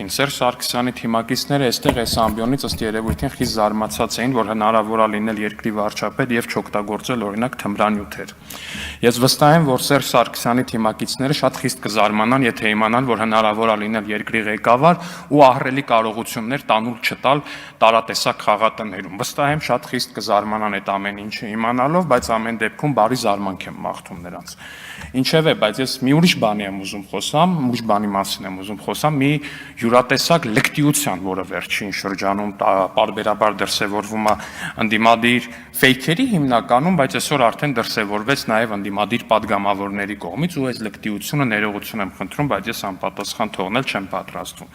էին։ Սերժ Սարգսյանի թիմակիցները այստեղ այս ամբիոնից ըստ երևույթին խիստ զարմացած էին, որ հնարավոր է լինել երկրի վարչապետ եւ չօգտագործել օրինակ թմրանյութեր։ Ես վստահ եմ, որ Սերժ Սարգսյանի թիմակիցները շատ խիստ կզարմանան, եթե իմանան, որ հնարավոր է լինել երկրի ղեկավար ու ահռելի կարողություններ տանուլ չտալ տարատեսակ խաղատներում։ Վստահ եմ, շատ խիստ կզարմանան այդ ամեն ինչը իմանալով, բայց ամեն դեպքում բարի զարմանք եմ մաղթում նրանց։ Ինչևէ, բայց ես մի ուրիշ բանի եմ ուզում խոսամ, ուրիշ բանի մասին եմ ուզում խոսամ, մի յուրատեսակ լկտիության, որը վերջին շրջանում պարբերաբար դրսևորվում է ընդդիմադիր ֆեյքերի հիմնականում, բայց այսօր արդեն դրսևորվեց նաև ընդդիմադիր падգամավորների կողմից ու այս լկտիությունը ներողություն եմ խնդրում, բայց ես անպատասխան թողնել չեմ պատրաստվում։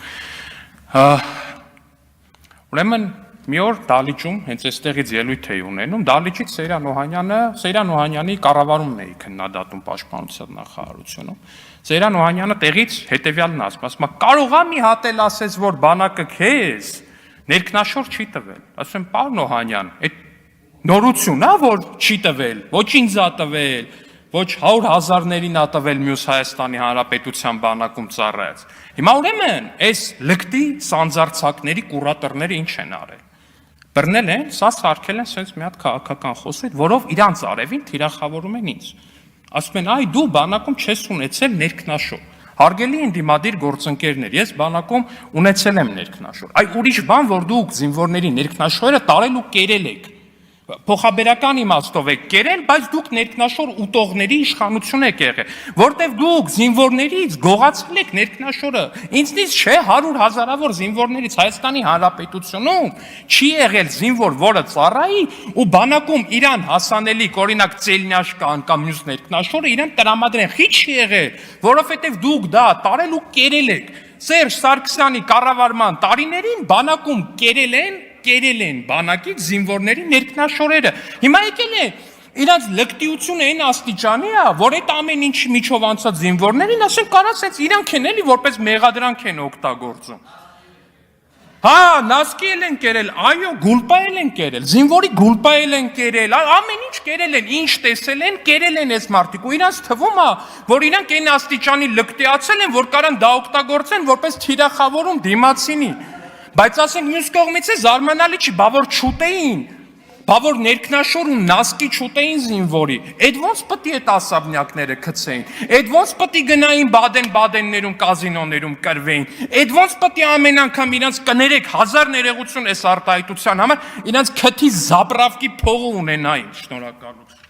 Ուրեմն մի օր Դալիճում հենց այստեղից ելույթ էի ունենում, Դալիճից Սեյրան Օհանյանի կառավարումն էի քննադատում պաշտպանության նախարարությունում։ Սեյրան Օհանյանը տեղից հետևյալն ասում է, կարող է մի հատ էլ ասես, որ բանակը քեզ ներքնաշոր չի տվել։ Ասում եմ, պարոն Օհանյան, այդ նորություն է, որ չի տվել, ոչ ինձ ա տվել, ոչ 100,000-ներին ա տվել մյուս Հայաստանի Հանրապետության բանակում ծառայած։ Հիմա ուրեմն այս լկտի սանձարձակների կուրատորները ինչ են արել։ Բռնել են, սա սարքել են sense մի հատ քաղաքական խոսույթ, որով իրանց արևին թիրախավորում են ինձ։ Ասում են, այ դու բանակում չես ունեցել ներքնաշոր։ Հարգելի ընդդիմադիր գործընկերներ, ես բանակում ունեցել եմ ներքնաշոր։ Այ ուրիշ բան, որ դուք զինվորների ներքնաշորը տարել ու կերել եք։ Փոխաբերական իմաստով եք կերել, բայց դուք ներքնաշոր ուտողների իշխանություն եք եղել, որտեվ դուք զինվորներից գողացել եք ներքնաշորը։ Ինձնից չէ 100,000-ավոր զինվորներից Հայաստանի Հանրապետությունում չի եղել զինվոր, որը ծառայի ու բանակում իրան հասանելիք, օրինակ Ծելնյաշկան կամ մյուս ներքնաշորը իրան տրամադրեն։ Խի չի եղել, որովհետև դուք դա տարել ու կերել եք։ Սերժ Սարգսյանի կառավարման տարիներին բանակում կերել են բանակից զինվորների ներքնաշորերը։ Հիմա եկել են իրանց լկտիությունը այն աստիճանի է, որ այդ ամեն ինչի միջով անցած զինվորներին ասեն կարա սենց իրանք են էլի որպես մեղադրանք են օգտագործում։ Հա, նասկի էլ են կերել, այո, գուլպա էլ են կերել, զինվորի գուլպա էլ են կերել, ամեն ինչ կերել են, ինչ տեսել են, կերել են այս մարդիկ ու իրանց թվում է, որ իրանք այն աստիճանի լկտիացել են, որ կարան դա օգտագործեն որպես թիրախավորում դիմացինի։ Բայց ասենք մյուս կողմից է զարմանալի չի, բա որ չուտեին, բա որ ներքնաշոր ու նասկի չուտեին զինվորի, այդ ոնց պտի այդ ասաբնյակները գցեին, այդ ոնց պտի գնային Բադեն-Բադեններում, կազինոներում կրվեին, այդ ոնց պտի ամեն անգամ իրանց կներեք 1000 ներողություն այս արտահայտության համար, իրանց քթի զապրավկի փողը ունենային, շնորհակալություն։